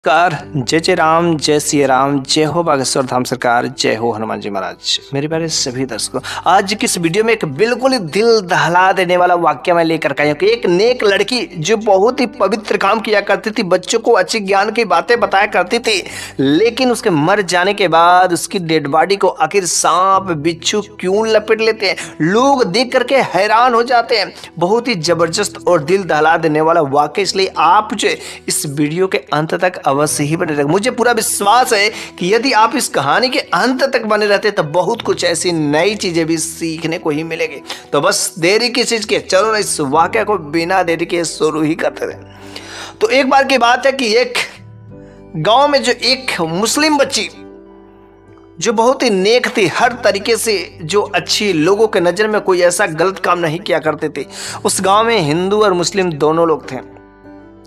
Car जय जय राम, जय सिया राम, जय हो बागेश्वर धाम सरकार, जय हो हनुमान जी महाराज। मेरे प्यारे सभी दर्शकों, आज की इस वीडियो में एक बिल्कुल ही दिल दहला देने वाला वाक्य मैं लेकर के आया हूं कि एक नेक लड़की जो बहुत ही पवित्र काम किया करती थी, बच्चों को अच्छी ज्ञान की बातें बताया करती थी, लेकिन उसके मर जाने के बाद उसकी डेड बॉडी को आखिर सांप बिच्छू क्यों लपेट लेते हैं, लोग देख करके हैरान हो जाते हैं। बहुत ही जबरदस्त और दिल दहला देने वाला वाक्य, इसलिए आप जो इस वीडियो के अंत तक अवश्य ही बने रहेंगे। मुझे पूरा विश्वास है कि यदि आप इस कहानी के अंत तक बने रहते तो बहुत कुछ ऐसी नई चीजें भी सीखने को ही मिलेगी। तो बस देरी किस चीज की, चलो ना इस वाक्य को बिना देरी के शुरू ही करते रहे। तो एक बार की बात है कि एक गांव में जो एक मुस्लिम बच्ची जो बहुत ही नेक थी, हर तरीके से जो अच्छी, लोगों के नज़र में कोई ऐसा गलत काम नहीं किया करते थे। उस गांव में हिंदू और मुस्लिम दोनों लोग थे,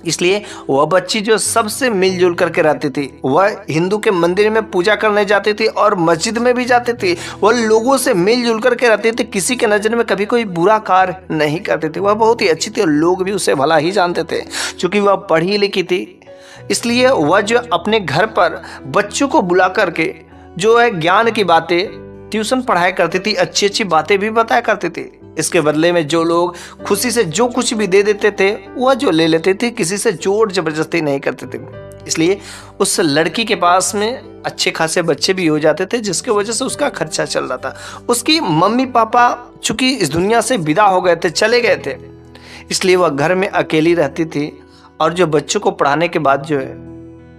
इसलिए वह बच्ची जो सबसे मिलजुल करके रहती थी, वह हिंदू के मंदिर में पूजा करने जाती थी और मस्जिद में भी जाती थी। वह लोगों से मिलजुल करके रहती थी, किसी के नज़र में कभी कोई बुरा कार्य नहीं करती थी। वह बहुत ही अच्छी थी और लोग भी उसे भला ही जानते थे। चूँकि वह पढ़ी लिखी थी, इसलिए वह जो अपने घर पर बच्चों को बुला करके जो है ज्ञान की बातें, ट्यूशन पढ़ाया करती थी, अच्छी अच्छी बातें भी बताया करती थी। इसके बदले में जो लोग खुशी से जो कुछ भी दे देते थे वह जो ले लेते थे, किसी से जोर जबरदस्ती नहीं करते थे। इसलिए उस लड़की के पास में अच्छे खासे बच्चे भी हो जाते थे, जिसकी वजह से उसका खर्चा चल रहा था। उसकी मम्मी पापा चूंकि इस दुनिया से विदा हो गए थे, चले गए थे, इसलिए वह घर में अकेली रहती थी और जो बच्चों को पढ़ाने के बाद जो है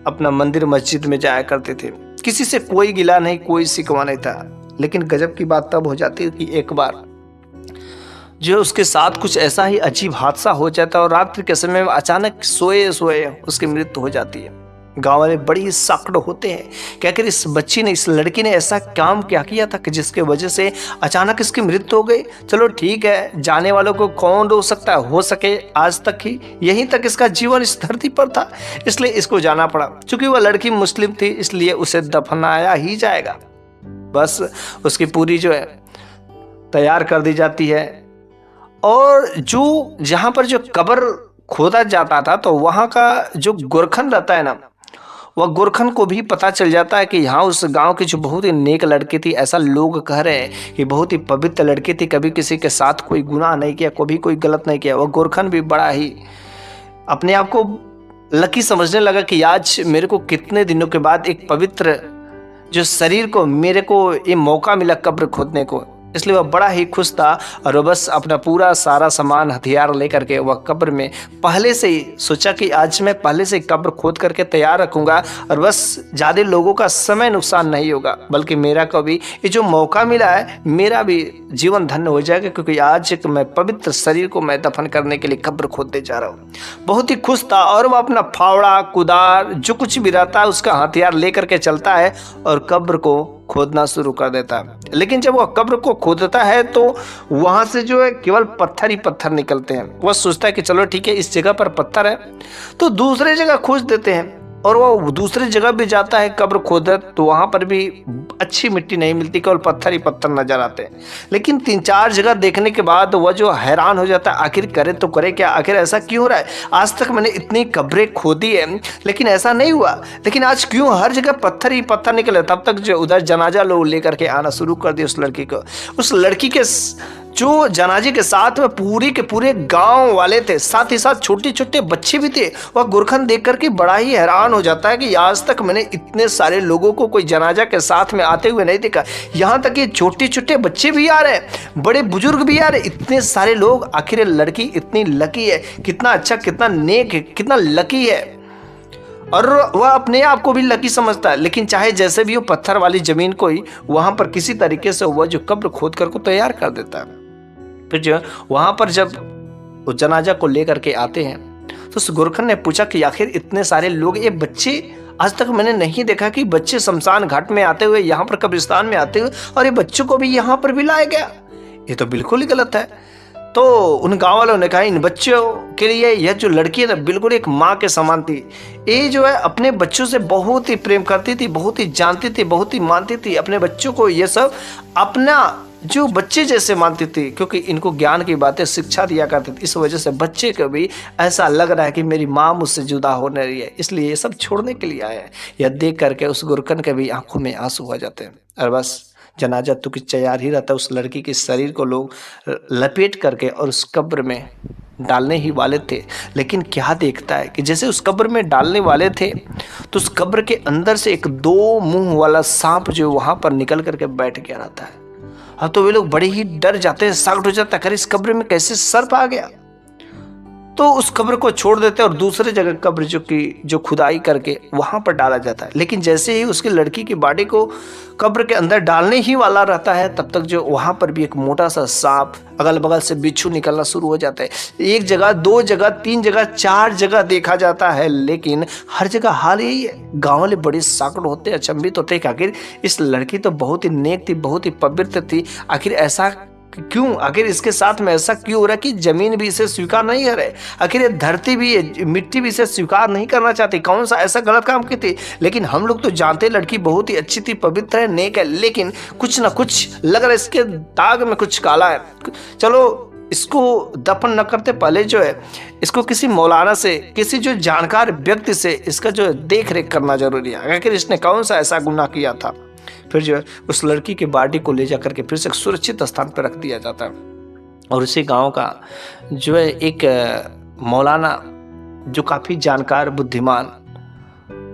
अपना मंदिर मस्जिद में जाया करते थे। किसी से कोई गिला नहीं, कोई शिकवा नहीं था। लेकिन गजब की बात तब हो जाती है कि एक बार जो उसके साथ कुछ ऐसा ही अजीब हादसा हो जाता है और रात्रि के समय में अचानक सोए सोए उसकी मृत्यु हो जाती है। गांव वाले बड़ी ही सख्त होते हैं कि आखिर इस बच्ची ने, इस लड़की ने ऐसा काम क्या किया था कि जिसके वजह से अचानक इसकी मृत्यु हो गई। चलो ठीक है, जाने वालों को कौन रोक सकता है, हो सके आज तक ही यहीं तक इसका जीवन इस धरती पर था, इसलिए इसको जाना पड़ा। चूंकि वह लड़की मुस्लिम थी, इसलिए उसे दफनाया ही जाएगा। बस उसकी पूरी जो है तैयार कर दी जाती है और जो जहाँ पर जो कब्र खोदा जाता था, तो वहाँ का जो गोरखन रहता है ना, वह गोरखन को भी पता चल जाता है कि यहाँ उस गांव की जो बहुत ही नेक लड़की थी, ऐसा लोग कह रहे हैं कि बहुत ही पवित्र लड़की थी, कभी किसी के साथ कोई गुनाह नहीं किया, कभी कोई गलत नहीं किया। वह गोरखन भी बड़ा ही अपने आप को लकी समझने लगा कि आज मेरे को कितने दिनों के बाद एक पवित्र जो शरीर को, मेरे को ये मौका मिला कब्र खोदने को, इसलिए वह बड़ा ही खुश था और वह बस अपना पूरा सारा सामान, हथियार लेकर के वह कब्र में पहले से ही सोचा कि आज मैं पहले से कब्र खोद करके तैयार रखूंगा और बस ज़्यादा लोगों का समय नुकसान नहीं होगा, बल्कि मेरा को भी ये जो मौका मिला है, मेरा भी जीवन धन्य हो जाएगा, क्योंकि आज मैं पवित्र शरीर को मैं दफन करने के लिए कब्र खोदने जा रहा हूँ। बहुत ही खुश था और वह अपना फावड़ा, कुदार, जो कुछ भी रहता है उसका हथियार लेकर के चलता है और कब्र को खोदना शुरू कर देता है। लेकिन जब वह कब्र को खोदता है तो वहां से जो है केवल पत्थर ही पत्थर निकलते हैं। वह सोचता है कि चलो ठीक है, इस जगह पर पत्थर है तो दूसरे जगह खोज देते हैं, और वह दूसरी जगह भी जाता है कब्र खोदे, तो वहां पर भी अच्छी मिट्टी नहीं मिलती, केवल पत्थर ही पत्थर नजर आते हैं। लेकिन 3-4 जगह देखने के बाद वह जो हैरान हो जाता है, आखिर करे तो करे क्या, आखिर ऐसा क्यों हो रहा है, आज तक मैंने इतनी कब्रें खोदी है लेकिन ऐसा नहीं हुआ, लेकिन आज क्यों हर जगह पत्थर ही पत्थर निकले। तब तक जो उधर जनाजा लोग लेकर के आना शुरू कर दिया उस लड़की को। उस लड़की के जो जनाजे के साथ में पूरे के पूरे गांव वाले थे, साथ ही साथ छोटे छोटे बच्चे भी थे। वह गोरखन देख करके बड़ा ही हैरान हो जाता है कि आज तक मैंने इतने सारे लोगों को कोई जनाजा के साथ में आते हुए नहीं देखा, यहाँ तक ये छोटे छोटे बच्चे भी आ रहे हैं, बड़े बुजुर्ग भी आ रहे, इतने सारे लोग। आखिर लड़की इतनी लकी है, कितना अच्छा, कितना नेक है, कितना लकी है, और वह अपने आप को भी लकी समझता है। लेकिन चाहे जैसे भी हो, पत्थर वाली जमीन को ही वहां पर किसी तरीके से वह जो कब्र खोद कर को तैयार कर देता है। फिर जो वहां पर जब उस जनाजा को लेकर के आते हैं तो उस गोरखन ने पूछा कि आखिर इतने सारे लोग, ये बच्चे, आज तक मैंने नहीं देखा कि बच्चे शमशान घाट में आते हुए, यहाँ पर कब्रिस्तान में आते हुए, और ये बच्चों को भी यहाँ पर भी लाया गया, ये तो बिल्कुल ही गलत है। तो उन गाँव वालों ने कहा इन बच्चों के लिए यह जो लड़की है ना, बिल्कुल एक माँ के समान थी। ये जो है अपने बच्चों से बहुत ही प्रेम करती थी, बहुत ही जानती थी, बहुत ही मानती थी अपने बच्चों को। ये सब अपना जो बच्चे जैसे मानती थी, क्योंकि इनको ज्ञान की बातें शिक्षा दिया करती थी। इस वजह से बच्चे को भी ऐसा लग रहा है कि मेरी माँ मुझसे जुदा होने रही है, इसलिए ये सब छोड़ने के लिए आए हैं। यह देख करके उस गुरकन के भी आंखों में आंसू आ जाते हैं। और बस जनाजा तो कि तैयार ही रहता है। उस लड़की के शरीर को लोग लपेट करके और उस कब्र में डालने ही वाले थे। लेकिन क्या देखता है कि जैसे उस कब्र में डालने वाले थे तो उस कब्र के अंदर से एक 2 मुंह वाला सांप जो वहां पर निकल करके बैठ गया रहता है। अब तो वे लोग बड़े ही डर जाते हैं, साक्ट हो जाता है, अरे इस कब्र में कैसे सर्प आ गया। तो उस कब्र को छोड़ देते हैं और दूसरे जगह कब्र जो खुदाई करके वहां पर डाला जाता है। लेकिन जैसे ही उसकी लड़की की बॉडी को कब्र के अंदर डालने ही वाला रहता है, तब तक जो वहां पर भी एक मोटा सा सांप, अगल बगल से बिच्छू निकलना शुरू हो जाता है। 1 जगह 2 जगह 3 जगह 4 जगह देखा जाता है, लेकिन हर जगह हाल यही है। गाँव वाले बड़े साकड़ होते, अचंभित होते कि आखिर इस लड़की तो बहुत ही नेक थी, बहुत ही पवित्र थी, आखिर ऐसा क्यों, आखिर इसके साथ में ऐसा क्यों हो रहा है कि जमीन भी इसे स्वीकार नहीं कर रहे, आखिर ये धरती भी, मिट्टी भी इसे स्वीकार नहीं करना चाहती, कौन सा ऐसा गलत काम की थी। लेकिन हम लोग तो जानते लड़की बहुत ही अच्छी थी, पवित्र है, नेक है, लेकिन कुछ ना कुछ लग रहा है, इसके दाग में कुछ काला है। चलो इसको दफन न करते पहले जो है इसको किसी मौलाना से, किसी जो जानकार व्यक्ति से इसका जो देख रेख करना जरूरी है, आखिर इसने कौन सा ऐसा गुनाह किया था। फिर जो है उस लड़की की बॉडी को ले जाकर के फिर से एक सुरक्षित स्थान पर रख दिया जाता है। और उसी गांव का जो है एक मौलाना जो काफ़ी जानकार, बुद्धिमान,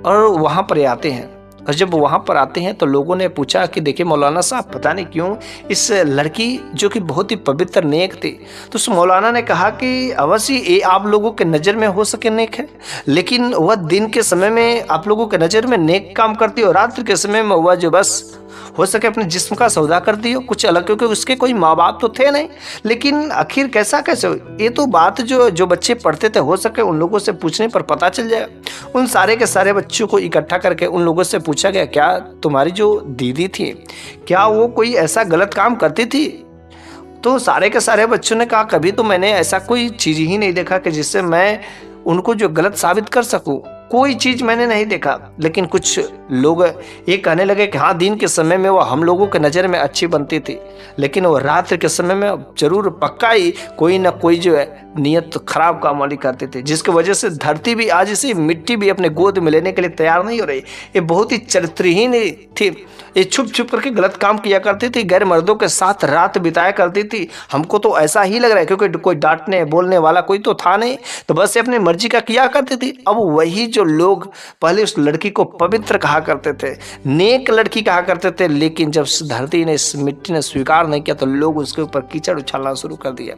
और वहाँ पर आते हैं। और जब वहाँ पर आते हैं तो लोगों ने पूछा कि देखिए मौलाना साहब, पता नहीं क्यों इस लड़की जो कि बहुत ही पवित्र नेक थी, तो उस मौलाना ने कहा कि अवश्य ये आप लोगों के नज़र में हो सके नेक है, लेकिन वह दिन के समय में आप लोगों के नज़र में नेक काम करती और रात्रि के समय में वह जो बस हो सके अपने जिस्म का सौदा करती हो, कुछ अलग, क्योंकि उसके कोई माँ बाप तो थे नहीं। लेकिन आखिर कैसे ये तो बात जो बच्चे पढ़ते थे, हो सके उन लोगों से पूछने पर पता चल जाए। उन सारे के सारे बच्चों को इकट्ठा करके उन लोगों से पूछा गया, क्या तुम्हारी जो दीदी थी क्या वो कोई ऐसा गलत काम करती थी। तो सारे के सारे बच्चों ने कहा, कभी तो मैंने ऐसा कोई चीज़ ही नहीं देखा कि जिससे मैं उनको जो गलत साबित कर सकूं, कोई चीज़ मैंने नहीं देखा। लेकिन कुछ लोग ये कहने लगे कि हाँ, दिन के समय में वो हम लोगों के नज़र में अच्छी बनती थी, लेकिन वो रात्रि के समय में जरूर पक्का ही कोई ना कोई जो है नियत खराब काम वाली करते थे, जिसकी वजह से धरती भी आज इसी मिट्टी भी अपने गोद में लेने के लिए तैयार नहीं हो रही। ये बहुत ही चरित्रहीन थी, ये छुप छुप करके गलत काम किया करती थी, गैर मर्दों के साथ रात बिताया करती थी। हमको तो ऐसा ही लग रहा है, क्योंकि कोई डांटने बोलने वाला कोई तो था नहीं, तो बस ये अपनी मर्जी का किया करती थी। अब वही जो लोग पहले उस लड़की को पवित्र कहा करते थे, नेक लड़की कहा करते थे, लेकिन जब धरती ने, इस मिट्टी ने स्वीकार नहीं किया तो लोग उसके ऊपर कीचड़ उछालना शुरू कर दिया।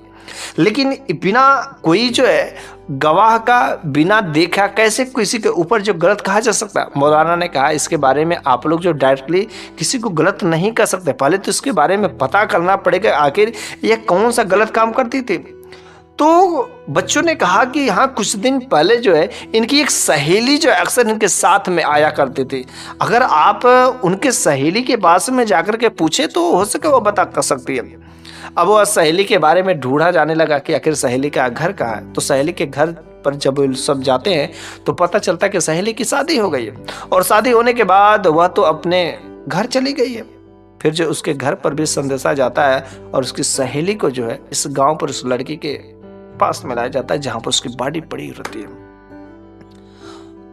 लेकिन बिना कोई जो है गवाह का, बिना देखा कैसे किसी के ऊपर जो गलत कहा जा सकता है। मौलाना ने कहा इसके बारे में आप लोग जो डायरेक्टली किसी को गलत नहीं कर सकते, पहले तो इसके बारे में पता करना पड़ेगा आखिर यह कौन सा गलत काम करती थी। तो बच्चों ने कहा कि हाँ, कुछ दिन पहले जो है इनकी एक सहेली जो अक्सर इनके साथ में आया करती थी। अगर आप उनके सहेली के पास में जाकर के पूछे तो हो सके वो बता कर सकती है। अब वह सहेली के बारे में ढूंढा जाने लगा कि आखिर सहेली का घर कहाँ है। तो सहेली के घर पर जब सब जाते हैं तो पता चलता है कि सहेली की शादी हो गई है, और शादी होने के बाद वह तो अपने घर चली गई है। फिर जो उसके घर पर भी संदेशा जाता है और उसकी सहेली को जो है इस गांव पर उस लड़की के पास में लाया जाता है जहां पर उसकी बॉडी पड़ी रहती है।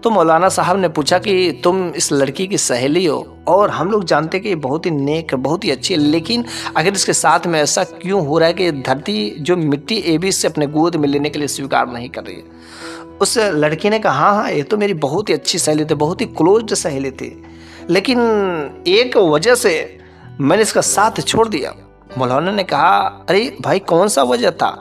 तो मौलाना साहब ने पूछा कि तुम इस लड़की की सहेली हो और हम लोग जानते कि ये बहुत ही नेक है, बहुत ही अच्छी है, लेकिन अगर इसके साथ में ऐसा क्यों हो रहा है कि धरती जो मिट्टी एबी से अपने गोद में लेने के लिए स्वीकार नहीं कर रही है। उस लड़की ने कहा हाँ, ये तो मेरी बहुत ही अच्छी सहेली थी, बहुत ही क्लोज सहेली थी, लेकिन एक वजह से मैंने इसका साथ छोड़ दिया। मौलाना ने कहा अरे भाई, कौन सा वजह था।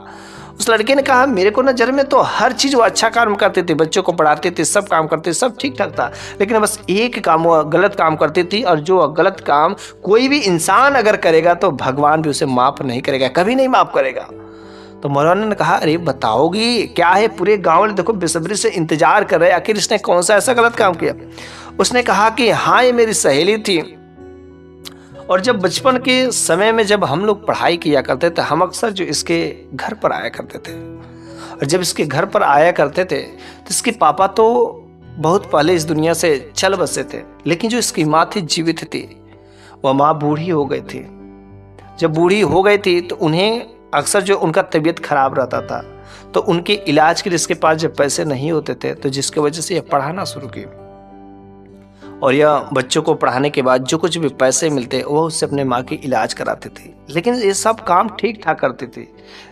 उस लड़के ने कहा मेरे को नज़र में तो हर चीज़ वो अच्छा काम करती थी, बच्चों को पढ़ाती थी, सब काम करती थी, सब ठीक ठाक था, लेकिन बस एक काम वो गलत काम करती थी, और जो गलत काम कोई भी इंसान अगर करेगा तो भगवान भी उसे माफ़ नहीं करेगा, कभी नहीं माफ़ करेगा। तो मौलाना ने कहा अरे बताओगी क्या है, पूरे गाँव वाले देखो बेसब्री से इंतजार कर रहे, आखिर इसने कौन सा ऐसा गलत काम किया। उसने कहा कि हाँ, ये मेरी सहेली थी, और जब बचपन के समय में जब हम लोग पढ़ाई किया करते थे, हम अक्सर जो इसके घर पर आया करते थे, और जब इसके घर पर आया करते थे तो इसके पापा तो बहुत पहले इस दुनिया से चल बसे थे, लेकिन जो इसकी माँ थी जीवित थी, वह माँ बूढ़ी हो गई थी। जब बूढ़ी हो गई थी तो उन्हें अक्सर जो उनका तबीयत खराब रहता था, तो उनके इलाज के लिए इसके पास जब पैसे नहीं होते थे, तो जिसकी वजह से यह पढ़ाना शुरू की। और यह बच्चों को पढ़ाने के बाद जो कुछ भी पैसे मिलते वह उससे अपने माँ की इलाज कराते थे। लेकिन ये सब काम ठीक ठाक करते थे,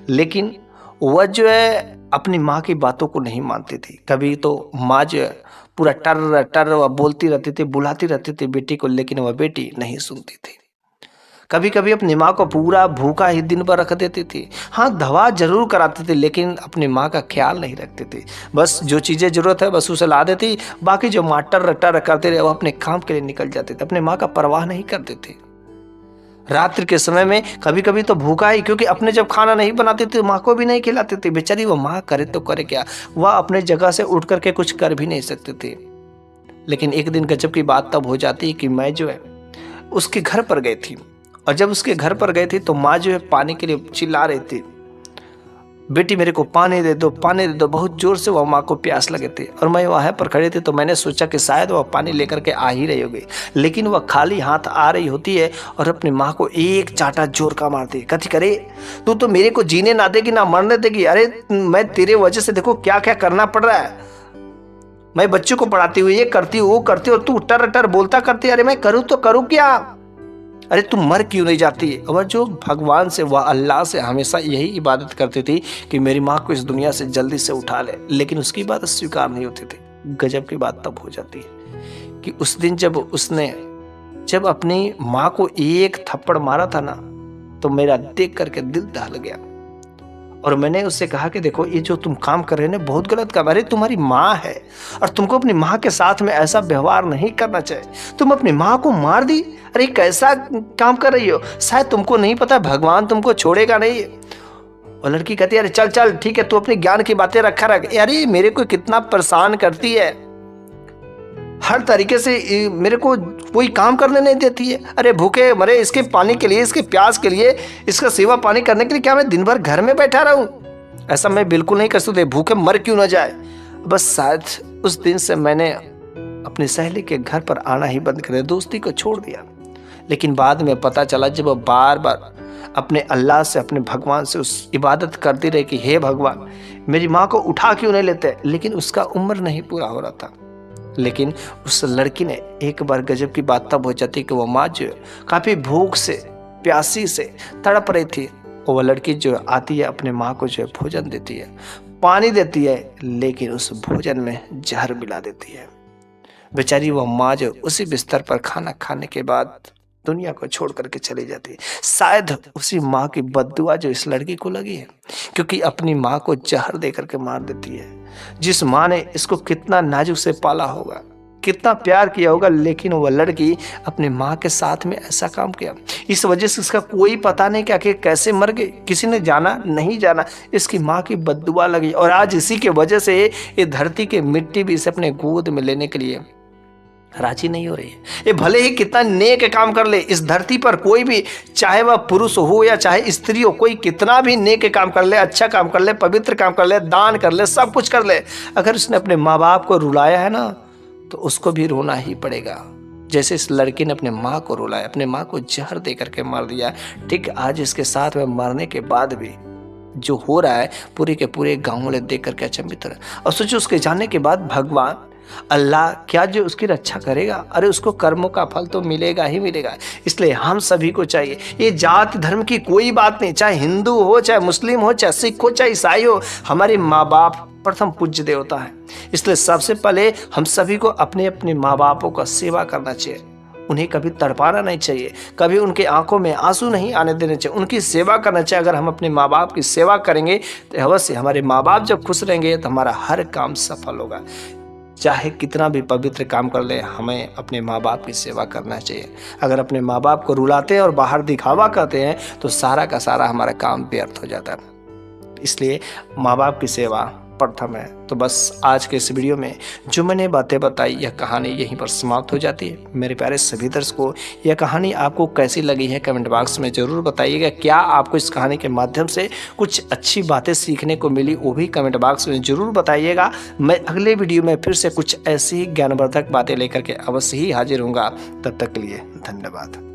लेकिन वह जो है अपनी माँ की बातों को नहीं मानती थी। कभी तो माँ जो है पूरा टर टर वह बोलती रहती थी, बुलाती रहती थी बेटी को, लेकिन वह बेटी नहीं सुनती थी। कभी कभी अपनी माँ को पूरा भूखा ही दिन भर रख देती थी। हाँ, दवा जरूर कराती थी, लेकिन अपनी माँ का ख्याल नहीं रखती थी। बस जो चीज़ें जरूरत है बस उसे ला देती, बाकी जो माँ टर टर करते रहे वो अपने काम के लिए निकल जाते थे, अपने माँ का परवाह नहीं करते थे। रात्रि के समय में कभी कभी तो भूखा ही, क्योंकि अपने जब खाना नहीं बनाती थी माँ को भी नहीं खिलाती थी। बेचारी वो माँ करे तो करे क्या, वह अपने जगह से उठ करके कुछ कर भी नहीं सकती थी। लेकिन एक दिन गजब की बात तब हो जाती कि मैं जो है उसके घर पर गई थी, और जब उसके घर पर गई थी तो माँ जो है पानी के लिए चिल्ला रही थी, बेटी मेरे को पानी दे दो, पानी दे दो। बहुत जोर से वह माँ को प्यास लगे थे, और मैं वहाँ पर खड़ी थी तो मैंने सोचा कि शायद वह पानी लेकर के आ ही रही होगी, लेकिन वह खाली हाथ आ रही होती है और अपनी माँ को एक चाटा जोर का मारती है। कथी करे, तू तो मेरे को जीने ना देगी ना मरने देगी। अरे मैं तेरे वजह से देखो क्या क्या करना पड़ रहा है। मैं बच्चों को पढ़ाती हुई ये करती हूँ वो करती हूँ, और तू टर टर बोलता करती है। अरे मैं करूँ तो करूँ क्या, अरे तुम मर क्यों नहीं जाती है। और जो भगवान से वह अल्लाह से हमेशा यही इबादत करती थी कि मेरी माँ को इस दुनिया से जल्दी से उठा ले, लेकिन उसकी इबादत स्वीकार नहीं होती थी। गजब की बात तब हो जाती है कि उस दिन जब उसने जब अपनी माँ को एक थप्पड़ मारा था ना, तो मेरा देख करके दिल दहल गया। और मैंने उससे कहा कि देखो ये जो तुम काम कर रहे हो ना बहुत गलत काम। अरे तुम्हारी माँ है और तुमको अपनी माँ के साथ में ऐसा व्यवहार नहीं करना चाहिए। तुम अपनी माँ को मार दी, अरे कैसा काम कर रही हो। शायद तुमको नहीं पता भगवान तुमको छोड़ेगा नहीं। और लड़की कहती है अरे चल चल ठीक है, तू अपनी ज्ञान की बातें रखा रख। अरे मेरे को कितना परेशान करती है, हर तरीके से मेरे को कोई काम करने नहीं देती है। अरे भूखे मरे इसके पानी के लिए, इसके प्यास के लिए, इसका सेवा पानी करने के लिए क्या मैं दिन भर घर में बैठा रहूं। ऐसा मैं बिल्कुल नहीं कर सकती, भूखे मर क्यों ना जाए। बस शायद उस दिन से मैंने अपनी सहेली के घर पर आना ही बंद कर दिया, दोस्ती को छोड़ दिया। लेकिन बाद में पता चला जब वो बार बार अपने अल्लाह से, अपने भगवान से उस इबादत करती रही कि हे भगवान मेरी माँ को उठा क्यों नहीं लेते, लेकिन उसका उम्र नहीं पूरा हो रहा था। लेकिन उस लड़की ने एक बार गजब की बात तब हो जाती कि वो माँ जो काफ़ी भूख से प्यासी से तड़प रही थी, और वह लड़की जो आती है अपने माँ को जो भोजन देती है, पानी देती है, लेकिन उस भोजन में जहर मिला देती है। बेचारी वह माँ जो उसी बिस्तर पर खाना खाने के बाद दुनिया को छोड़ करके चली जाती है। शायद उसी माँ की बद्दुआ जो इस लड़की को लगी है, क्योंकि अपनी माँ को जहर दे करके मार देती है। जिस माँ ने इसको कितना नाजुक से पाला होगा, कितना प्यार किया होगा, लेकिन वह लड़की अपनी माँ के साथ में ऐसा काम किया। इस वजह से इसका कोई पता नहीं क्या कि कैसे मर गई, किसी ने जाना नहीं जाना, इसकी माँ की बद्दुआ लगी। और आज इसी के वजह से ये धरती की मिट्टी भी इसे अपने गोद में लेने के लिए राजी नहीं हो रही है। ये भले ही कितना नेक काम कर ले, इस धरती पर कोई भी, चाहे वह पुरुष हो या चाहे स्त्री हो, कोई कितना भी नेक काम कर ले, अच्छा काम कर ले, पवित्र काम कर ले, दान कर ले, सब कुछ कर ले, अगर उसने अपने माँ बाप को रुलाया है ना तो उसको भी रोना ही पड़ेगा। जैसे इस लड़की ने अपने माँ को रुलाया, अपने माँ को जहर दे करके मार दिया, ठीक आज इसके साथ में मरने के बाद भी जो हो रहा है पूरे के पूरे गाँव वाले देख करके अचंभित हो रहे हैं। और सोचो उसके जाने के बाद भगवान अल्लाह क्या जो उसकी रक्षा करेगा। अरे उसको कर्मों का फल तो मिलेगा ही मिलेगा। इसलिए हम सभी को चाहिए, ये जात धर्म की कोई बात नहीं, चाहे हिंदू हो, चाहे मुस्लिम हो, चाहे सिख हो, चाहे ईसाई हो, हमारे माँ बाप प्रथम पूज्य देवता है। इसलिए सबसे पहले हम सभी को अपने अपने माँ बापों का सेवा करना चाहिए, उन्हें कभी तड़पाना नहीं चाहिए, कभी उनके आंखों में आंसू नहीं आने देने चाहिए, उनकी सेवा करना चाहिए। अगर हम अपने माँ बाप की सेवा करेंगे तो अवश्य हमारे माँ बाप जब खुश रहेंगे तो हमारा हर काम सफल होगा। चाहे कितना भी पवित्र काम कर ले, हमें अपने माँ बाप की सेवा करना चाहिए। अगर अपने माँ बाप को रुलाते हैं और बाहर दिखावा करते हैं तो सारा का सारा हमारा काम व्यर्थ हो जाता है। इसलिए माँ बाप की सेवा प्रथम है। तो बस आज के इस वीडियो में जो मैंने बातें बताई, यह कहानी यहीं पर समाप्त हो जाती है। मेरे प्यारे सभी दर्शकों, यह कहानी आपको कैसी लगी है कमेंट बॉक्स में ज़रूर बताइएगा। क्या आपको इस कहानी के माध्यम से कुछ अच्छी बातें सीखने को मिली, वो भी कमेंट बॉक्स में ज़रूर बताइएगा। मैं अगले वीडियो में फिर से कुछ ऐसी ज्ञानवर्धक बातें लेकर के अवश्य ही हाजिर होऊंगा। तब तक के लिए धन्यवाद।